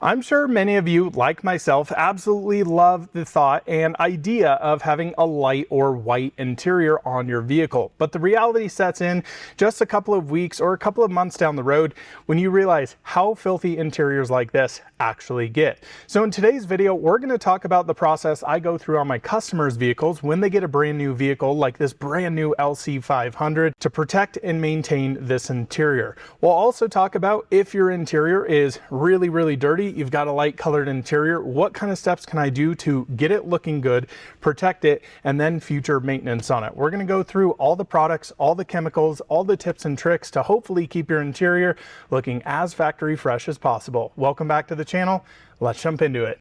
I'm sure many of you, like myself, absolutely love the thought and idea of having a light or white interior on your vehicle. But the reality sets in just a couple of weeks or a couple of months down the road when you realize how filthy interiors like this actually get. So in today's video, we're going to talk about the process I go through on my customers' vehicles when they get a brand new vehicle like this brand new LC500 to protect and maintain this interior. We'll also talk about if your interior is really dirty, you've got a light colored interior, what kind of steps can I do to get it looking good, protect it, and then future maintenance on it. We're going to go through all the products, all the chemicals, all the tips and tricks to hopefully keep your interior looking as factory fresh as possible. Welcome back to the channel. Let's jump into it.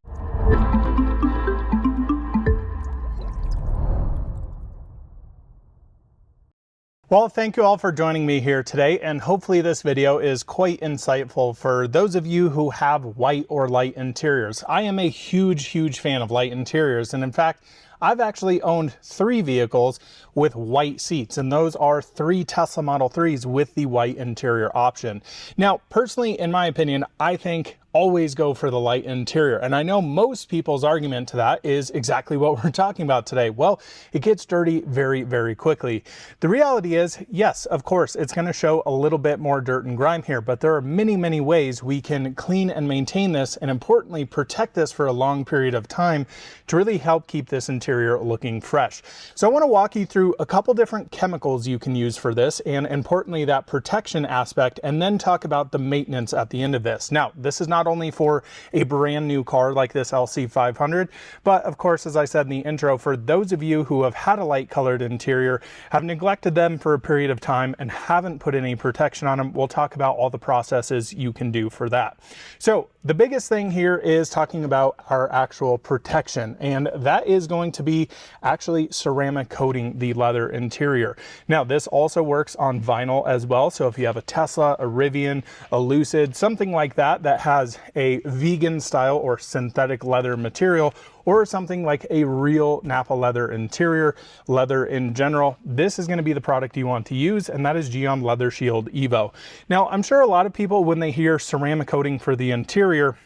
Well, thank you all for joining me here today, and hopefully this video is quite insightful for those of you who have white or light interiors. I am a huge fan of light interiors, and in fact, I've actually owned 3 vehicles with white seats, and those are 3 Tesla Model 3s with the white interior option. Now, personally, in my opinion, I think always go for the light interior. And I know most people's argument to that is exactly what we're talking about today. Well, it gets dirty very quickly. The reality is, yes, of course, it's going to show a little bit more dirt and grime here, but there are many ways we can clean and maintain this, and importantly, protect this for a long period of time to really help keep this interior looking fresh. So I want to walk you through a couple different chemicals you can use for this, and importantly, that protection aspect, and then talk about the maintenance at the end of this. Now, this is not only for a brand new car like this LC500, but of course, as I said in the intro, for those of you who have had a light colored interior, have neglected them for a period of time, and haven't put any protection on them, we'll talk about all the processes you can do for that. So the biggest thing here is talking about our actual protection, and that is going to be actually ceramic coating the leather interior. Now, this also works on vinyl as well, so if you have a Tesla, a Rivian, a Lucid, something like that that has a vegan style or synthetic leather material, or something like a real Napa leather interior, leather in general, this is going to be the product you want to use, and that is Gyeon Leather Shield Evo. Now, I'm sure a lot of people, when they hear ceramic coating for the interior,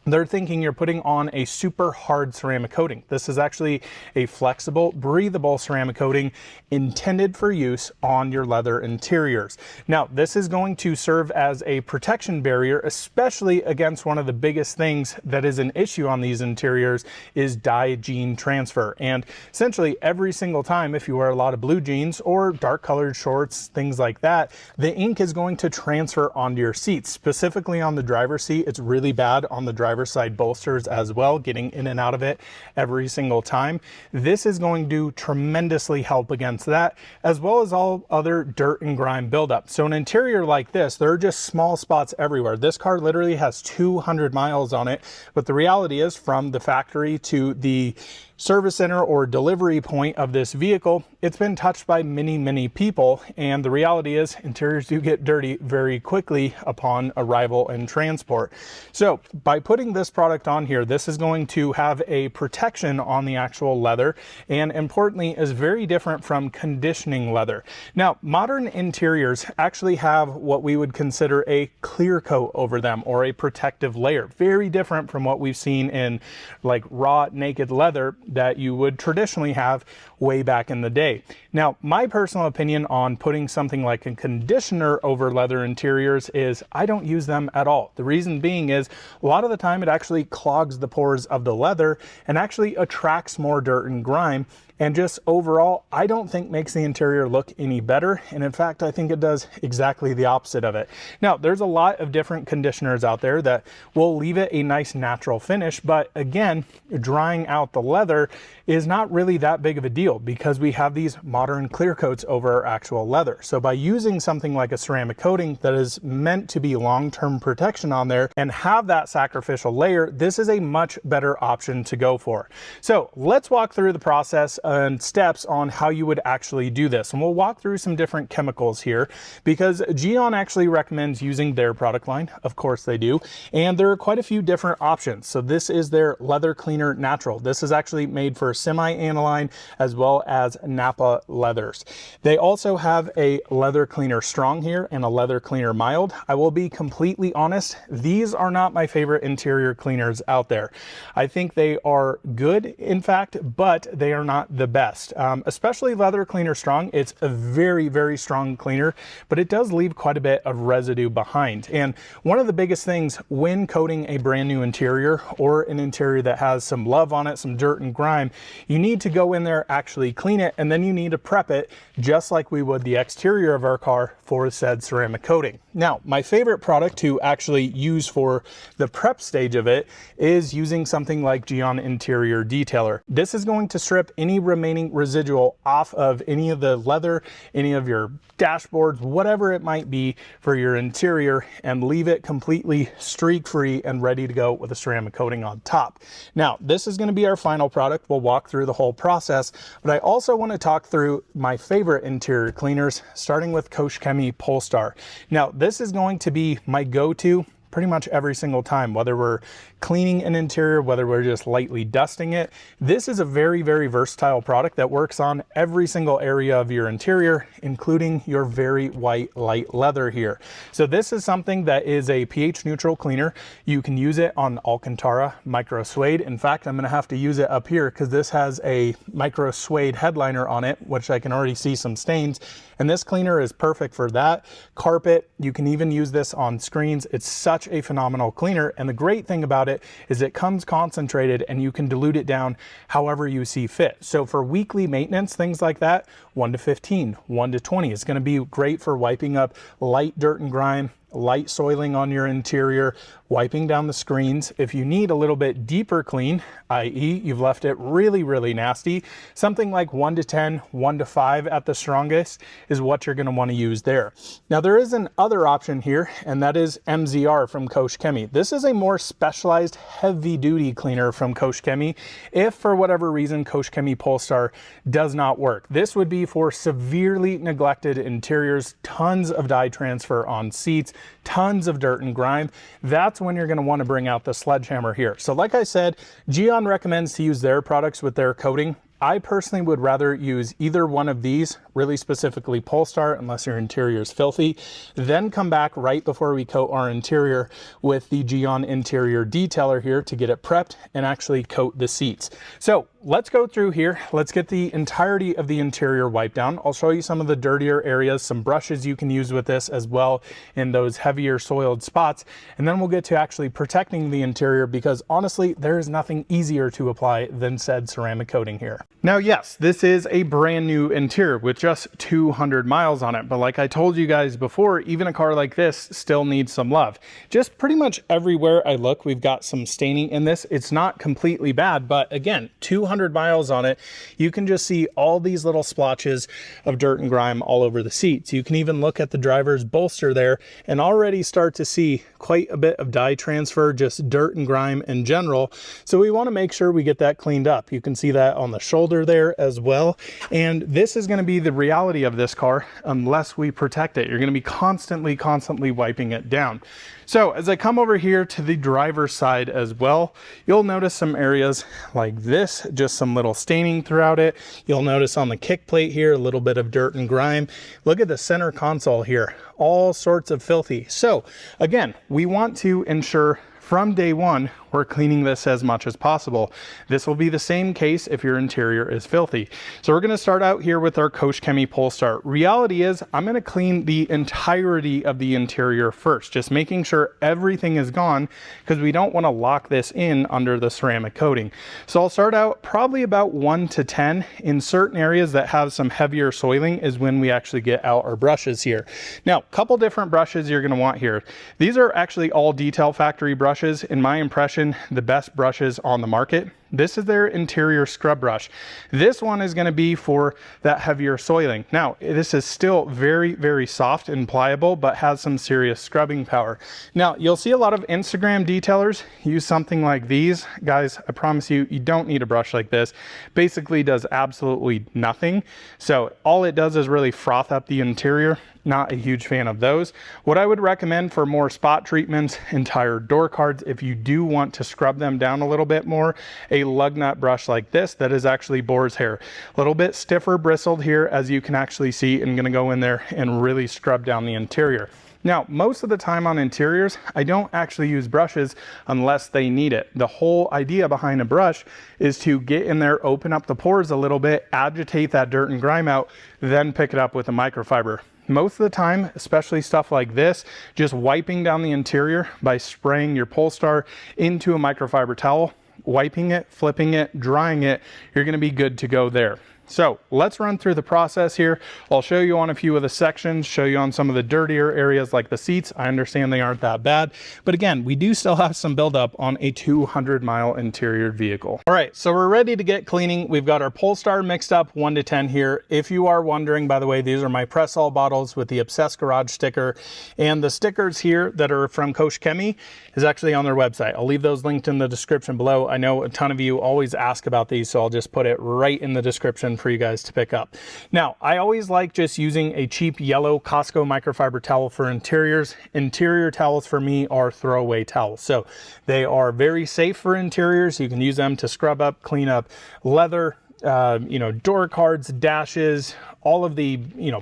they're thinking you're putting on a super hard ceramic coating. This is actually a flexible, breathable ceramic coating intended for use on your leather interiors. Now, this is going to serve as a protection barrier, especially against one of the biggest things that is an issue on these interiors is dye gene transfer. And essentially every single time, if you wear a lot of blue jeans or dark colored shorts, things like that, the ink is going to transfer onto your seats. Specifically on the driver's seat, it's really bad on the driver's side bolsters as well, getting in and out of it every single time. This is going to tremendously help against that, as well as all other dirt and grime buildup. So an interior like this, there are just small spots everywhere. This car literally has 200 miles on it, but the reality is, from the factory to the service center or delivery point of this vehicle, it's been touched by many people, and the reality is interiors do get dirty very quickly upon arrival and transport. So by putting this product on here, this is going to have a protection on the actual leather, and importantly is very different from conditioning leather. Now, modern interiors actually have what we would consider a clear coat over them, or a protective layer, very different from what we've seen in like raw naked leather that you would traditionally have way back in the day. Now, my personal opinion on putting something like a conditioner over leather interiors is I don't use them at all. The reason being is a lot of the time it actually clogs the pores of the leather and actually attracts more dirt and grime, and just overall, I don't think makes the interior look any better. And in fact, I think it does exactly the opposite of it. Now, there's a lot of different conditioners out there that will leave it a nice natural finish, but again, drying out the leather is not really that big of a deal because we have these modern clear coats over our actual leather. So by using something like a ceramic coating that is meant to be long-term protection on there and have that sacrificial layer, this is a much better option to go for. So let's walk through the process and steps on how you would actually do this. And we'll walk through some different chemicals here because Gyeon actually recommends using their product line. Of course they do. And there are quite a few different options. So this is their Leather Cleaner Natural. This is actually specifically made for semi-aniline as well as Napa leathers. They also have a leather cleaner strong here and a leather cleaner mild. I will be completely honest, these are not my favorite interior cleaners out there. I think they are good, in fact, but they are not the best. Especially leather cleaner strong. It's a very, very strong cleaner, but it does leave quite a bit of residue behind. And one of the biggest things when coating a brand new interior or an interior that has some love on it, some dirt and grime, you need to go in there, actually clean it, and then you need to prep it just like we would the exterior of our car for said ceramic coating. Now, my favorite product to actually use for the prep stage of it is using something like Gyeon Interior Detailer. This is going to strip any remaining residual off of any of the leather, any of your dashboards, whatever it might be for your interior, and leave it completely streak free and ready to go with a ceramic coating on top. Now, this is going to be our final product. We'll walk through the whole process, but I also want to talk through my favorite interior cleaners, starting with Kosh Chemie Polestar. Now, this is going to be my go-to pretty much every single time, whether we're cleaning an interior, whether we're just lightly dusting it. This is a very, very versatile product that works on every single area of your interior, including your very white light leather here. So this is something that is a pH neutral cleaner. You can use it on Alcantara micro suede. In fact, I'm going to have to use it up here because this has a micro suede headliner on it, which I can already see some stains. And this cleaner is perfect for that. Carpet, you can even use this on screens. It's such a phenomenal cleaner. And the great thing about it is it comes concentrated and you can dilute it down however you see fit. So for weekly maintenance, things like that, 1 to 15, 1 to 20 is going to be great for wiping up light dirt and grime, light soiling on your interior, wiping down the screens. If you need a little bit deeper clean, i.e. you've left it really, really nasty, something like 1 to 10, 1 to 5 at the strongest is what you're going to want to use there. Now there is an other option here, and that is MZR from Kosh Chemie. This is a more specialized heavy duty cleaner from Kosh Chemie. If for whatever reason Kosh Chemie Polestar does not work, this would be for severely neglected interiors, tons of dye transfer on seats, tons of dirt and grime. That's when you're going to want to bring out the sledgehammer here. So like I said, Gyeon recommends to use their products with their coating. I personally would rather use either one of these, really specifically Polestar, unless your interior is filthy, then come back right before we coat our interior with the Gyeon Interior Detailer here to get it prepped and actually coat the seats. So let's go through here. Let's get the entirety of the interior wiped down. I'll show you some of the dirtier areas, some brushes you can use with this as well in those heavier soiled spots. And then we'll get to actually protecting the interior, because honestly, there is nothing easier to apply than said ceramic coating here. Now, yes, this is a brand new interior with just 200 miles on it. But like I told you guys before, even a car like this still needs some love. Just pretty much everywhere I look, we've got some staining in this. It's not completely bad, but again, 200 miles on it. You can just see all these little splotches of dirt and grime all over the seats. You can even look at the driver's bolster there and already start to see quite a bit of dye transfer, just dirt and grime in general. So we want to make sure we get that cleaned up. You can see that on the shoulder there as well. And this is going to be the reality of this car unless we protect it. You're going to be constantly wiping it down. So as I come over here to the driver's side as well, you'll notice some areas like this, just some little staining throughout it. You'll notice on the kick plate here, a little bit of dirt and grime. Look at the center console here, all sorts of filthy. So again, we want to ensure from day one, we're cleaning this as much as possible. This will be the same case if your interior is filthy. So we're going to start out here with our Kosh Chemie Polestar. Reality is I'm going to clean the entirety of the interior first, just making sure everything is gone, because we don't want to lock this in under the ceramic coating. So I'll start out probably about 1 to 10. In certain areas that have some heavier soiling is when we actually get out our brushes here. Now, a couple different brushes you're going to want here. These are actually all Detail Factory brushes. In my impression, the best brushes on the market. This is their interior scrub brush. This one is going to be for that heavier soiling. Now, this is still very soft and pliable, but has some serious scrubbing power. Now, you'll see a lot of Instagram detailers use something like these. Guys, I promise you, you don't need a brush like this. Basically does absolutely nothing. So all it does is really froth up the interior. Not a huge fan of those. What I would recommend for more spot treatments, entire door cards, if you do want to scrub them down a little bit more, a lug nut brush like this that is actually boar's hair. A little bit stiffer bristled here, as you can actually see, and gonna go in there and really scrub down the interior. Now, most of the time on interiors, I don't actually use brushes unless they need it. The whole idea behind a brush is to get in there, open up the pores a little bit, agitate that dirt and grime out, then pick it up with a microfiber. Most of the time, especially stuff like this, just wiping down the interior by spraying your Polestar into a microfiber towel, wiping it, flipping it, drying it, you're gonna be good to go there. So let's run through the process here. I'll show you on a few of the sections, show you on some of the dirtier areas like the seats. I understand they aren't that bad, but again, we do still have some buildup on a 200-mile interior vehicle. All right, so we're ready to get cleaning. We've got our Polestar mixed up 1 to 10 here. If you are wondering, by the way, these are my press-all bottles with the Obsessed Garage sticker, and the stickers here that are from Kosh Chemi is actually on their website. I'll leave those linked in the description below. I know a ton of you always ask about these, so I'll just put it right in the description for you guys to pick up. Now, I always like just using a cheap yellow Costco microfiber towel for interiors. Interior towels for me are throwaway towels. So they are very safe for interiors. You can use them to scrub up, clean up leather, door cards, dashes, all of the,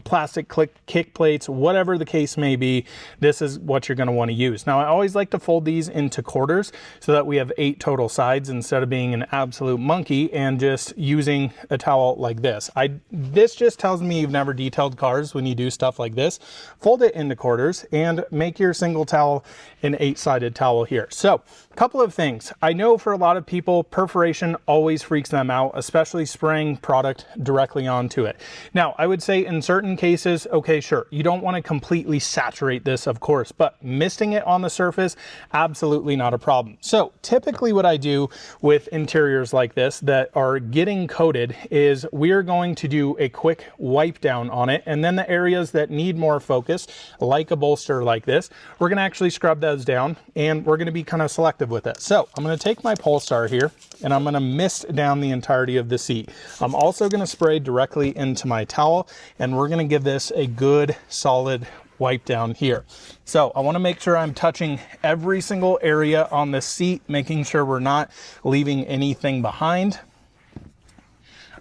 plastic kick plates, whatever the case may be, this is what you're going to want to use. Now, I always like to fold these into quarters so that we have 8 total sides instead of being an absolute monkey and just using a towel like this. This just tells me you've never detailed cars when you do stuff like this. Fold it into quarters and make your single towel an 8-sided towel here. So, a couple of things. I know for a lot of people, perforation always freaks them out, especially spraying product directly onto it. Now, I would say in certain cases, okay, sure, you don't want to completely saturate this, of course, but misting it on the surface, absolutely not a problem. So typically what I do with interiors like this that are getting coated is we're going to do a quick wipe down on it, and then the areas that need more focus, like a bolster like this, we're going to actually scrub those down, and we're going to be kind of selective with it. So I'm going to take my Polestar here, and I'm going to mist down the entirety of the seat. I'm also going to spray directly into my towel, and we're going to give this a good solid wipe down here. So I want to make sure I'm touching every single area on the seat, making sure we're not leaving anything behind.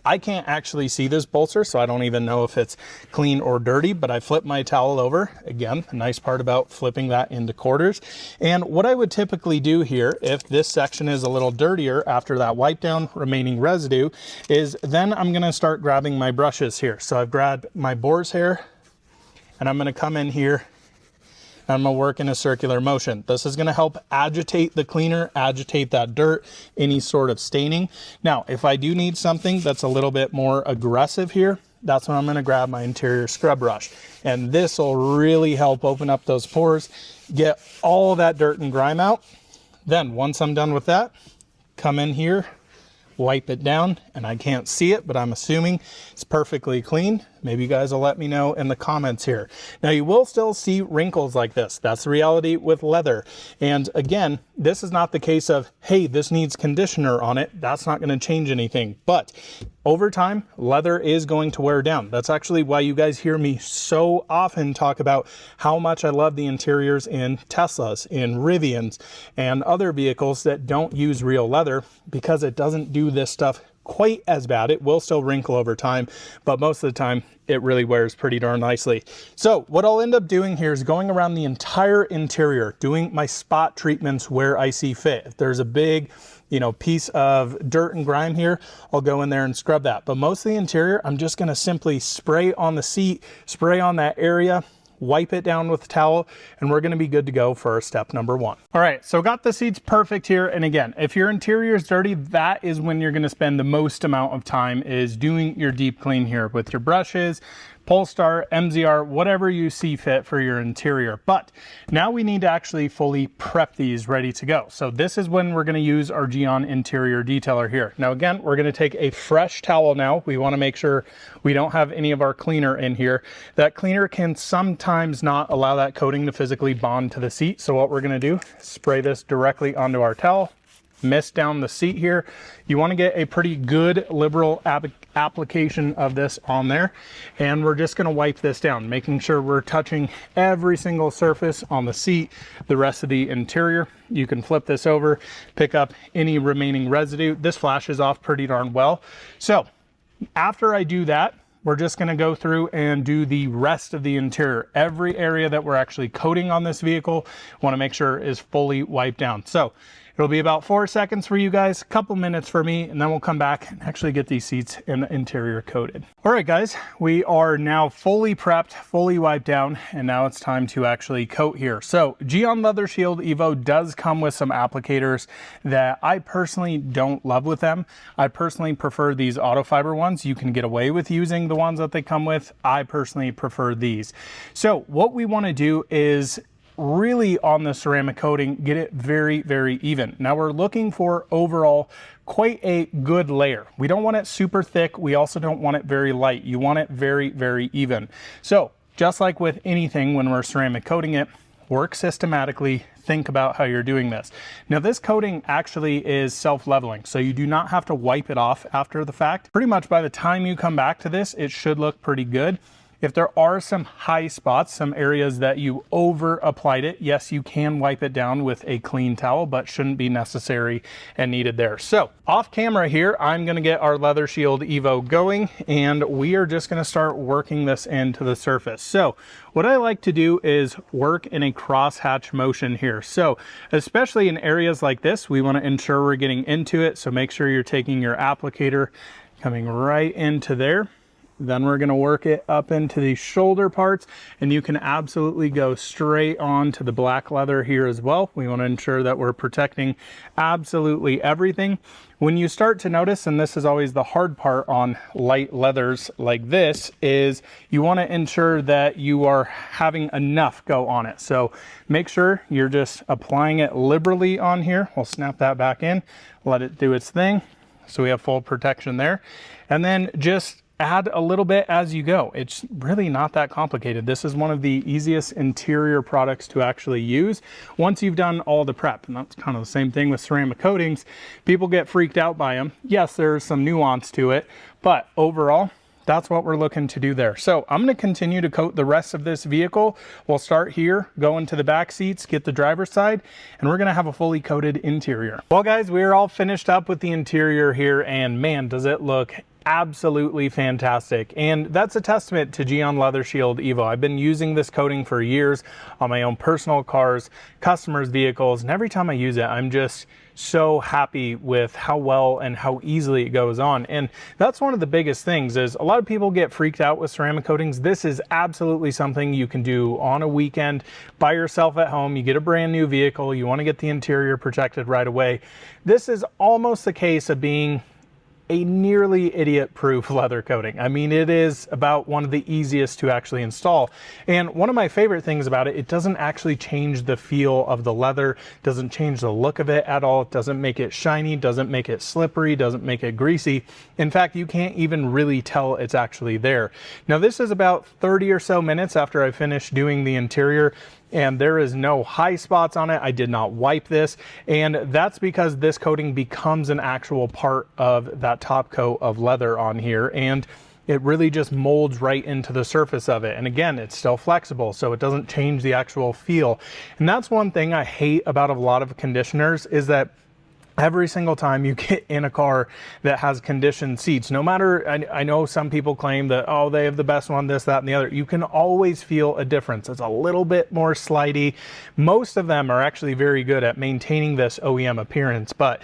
I can't actually see this bolster, so I don't even know if it's clean or dirty, but I flip my towel over. Again, the nice part about flipping that into quarters. And what I would typically do here, if this section is a little dirtier after that wipe down, remaining residue, is then I'm gonna start grabbing my brushes here. So I've grabbed my boar's hair, and I'm gonna come in here, I'm gonna work in a circular motion. This is gonna help agitate the cleaner, agitate that dirt, any sort of staining. Now, if I do need something that's a little bit more aggressive here, that's when I'm gonna grab my interior scrub brush. And this will really help open up those pores, get all that dirt and grime out. Then once I'm done with that, come in here, wipe it down, and I can't see it, but I'm assuming it's perfectly clean. Maybe you guys will let me know in the comments here. Now, you will still see wrinkles like this. That's the reality with leather. And again, this is not the case of, hey, this needs conditioner on it. That's not going to change anything. But over time, leather is going to wear down. That's actually why you guys hear me so often talk about how much I love the interiors in Teslas, in Rivians, and other vehicles that don't use real leather, because it doesn't do this stuff quite as bad. It will still wrinkle over time, but most of the time it really wears pretty darn nicely. So what I'll end up doing here is going around the entire interior, doing my spot treatments where I see fit. If there's a big, piece of dirt and grime here, I'll go in there and scrub that. But most of the interior, I'm just gonna simply spray on the seat, spray on that area, wipe it down with a towel, and we're gonna be good to go for step number 1. All right, so got the seats perfect here. And again, if your interior is dirty, that is when you're gonna spend the most amount of time is doing your deep clean here with your brushes, Polestar, MZR, whatever you see fit for your interior. But now we need to actually fully prep these ready to go. So this is when we're going to use our Geon interior detailer here. Now again, we're going to take a fresh towel now. We want to make sure we don't have any of our cleaner in here. That cleaner can sometimes not allow that coating to physically bond to the seat. So what we're going to do is spray this directly onto our towel. mist down the seat here. You want to get a pretty good liberal application of this on there, and we're just going to wipe this down, making sure we're touching every single surface on the seat, the rest of the interior. You can flip this over, pick up any remaining residue. This flashes off pretty darn well. So after I do that, we're just going to go through and do the rest of the interior. Every area that we're actually coating on this vehicle, want to make sure is fully wiped down. So it'll be about 4 seconds for you guys, a couple minutes for me, and then we'll come back and actually get these seats and the interior coated. All right, guys, we are now fully prepped, fully wiped down, and now it's time to actually coat here. So Gyeon Leather Shield Evo does come with some applicators that I personally don't love with them. I personally prefer these auto fiber ones. You can get away with using the ones that they come with. I personally prefer these. So what we want to do is really on the ceramic coating, get it very, very even. Now we're looking for overall quite a good layer. We don't want it super thick. We also don't want it very light. You want it very, very even. So just like with anything, when we're ceramic coating it, work systematically, think about how you're doing this. Now this coating actually is self-leveling, so you do not have to wipe it off after the fact. Pretty much by the time you come back to this, it should look pretty good. If there are some high spots, some areas that you over applied it, yes, you can wipe it down with a clean towel, but shouldn't be necessary and needed there. So off camera here, I'm gonna get our Leather Shield Evo going, and we are just gonna start working this into the surface. So what I like to do is work in a crosshatch motion here. So especially in areas like this, we wanna ensure we're getting into it. So make sure you're taking your applicator, coming right into there. Then we're going to work it up into the shoulder parts, and you can absolutely go straight on to the black leather here as well. We want to ensure that we're protecting absolutely everything. When you start to notice, and this is always the hard part on light leathers like this, is you want to ensure that you are having enough go on it. So make sure you're just applying it liberally on here. We'll snap that back in, let it do its thing. So we have full protection there. And then just add a little bit as you go. It's really not that complicated. This is one of the easiest interior products to actually use once you've done all the prep. And that's kind of the same thing with ceramic coatings. People get freaked out by them. Yes, there's some nuance to it, but overall, that's what we're looking to do there. So I'm going to continue to coat the rest of this vehicle. We'll start here, go into the back seats, get the driver's side, and we're going to have a fully coated interior. Well, guys, we're all finished up with the interior here, and man, does it look absolutely fantastic. And that's a testament to Gyeon Leather Shield Evo. I've been using this coating for years on my own personal cars, customers' vehicles, and every time I use it, I'm just so happy with how well and how easily it goes on. And that's one of the biggest things, is a lot of people get freaked out with ceramic coatings. This is absolutely something you can do on a weekend by yourself at home. You get a brand new vehicle, you want to get the interior protected right away. This is almost the case of being a nearly idiot-proof leather coating. I mean, it is about one of the easiest to actually install. And one of my favorite things about it, it doesn't actually change the feel of the leather, doesn't change the look of it at all. It doesn't make it shiny, doesn't make it slippery, doesn't make it greasy. In fact, you can't even really tell it's actually there. Now, this is about 30 or so minutes after I finished doing the interior, and there is no high spots on it. I did not wipe this, and that's because this coating becomes an actual part of that top coat of leather on here, and it really just molds right into the surface of it. And again, it's still flexible, so it doesn't change the actual feel. And that's one thing I hate about a lot of conditioners, is that every single time you get in a car that has conditioned seats, no matter, I know some people claim that, oh, they have the best one, this, that, and the other, you can always feel a difference. It's a little bit more slidey. Most of them are actually very good at maintaining this OEM appearance, but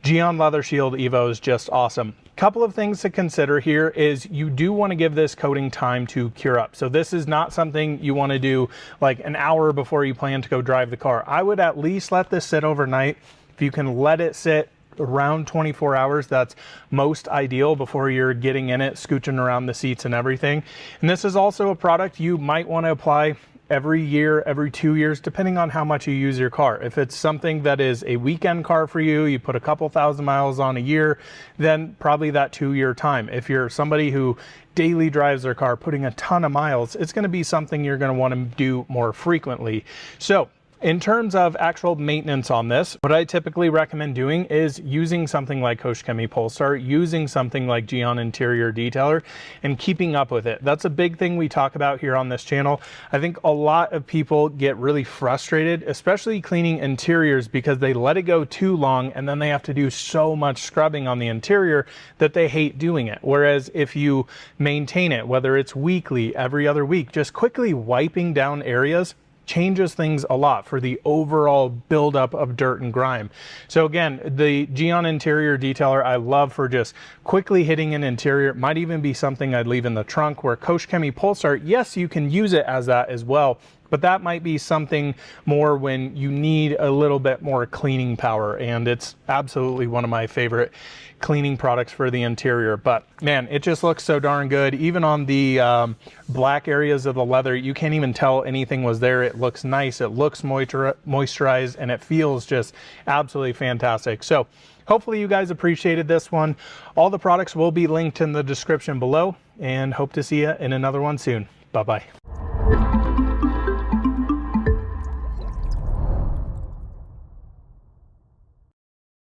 Gyeon Leather Shield Evo is just awesome. Couple of things to consider here is you do want to give this coating time to cure up. So this is not something you want to do like an hour before you plan to go drive the car. I would at least let this sit overnight. If you can let it sit around 24 hours, that's most ideal before you're getting in it, scooching around the seats and everything. And this is also a product you might want to apply every year, every 2 years, depending on how much you use your car. If it's something that is a weekend car for you, you put a couple thousand miles on a year, then probably that 2-year time. If you're somebody who daily drives their car, putting a ton of miles, it's going to be something you're going to want to do more frequently. So In terms of actual maintenance on this, what I typically recommend doing is using something like Chemi Polestar, using something like Gyeon Interior Detailer, and keeping up with it. That's a big thing we talk about here on this channel. I think a lot of people get really frustrated, especially cleaning interiors, because they let it go too long and then they have to do so much scrubbing on the interior that they hate doing it. Whereas if you maintain it, whether it's weekly, every other week, just quickly wiping down areas changes things a lot for the overall buildup of dirt and grime. So again, the Gyeon Interior Detailer I love for just quickly hitting an interior. It might even be something I'd leave in the trunk, where Chemi Polestar, yes, you can use it as that as well, but that might be something more when you need a little bit more cleaning power, and it's absolutely one of my favorite cleaning products for the interior. But man, it just looks so darn good. Even on the black areas of the leather, you can't even tell anything was there. It looks nice, it looks moisturized, and it feels just absolutely fantastic. So hopefully you guys appreciated this one. All the products will be linked in the description below, and hope to see you in another one soon. Bye-bye.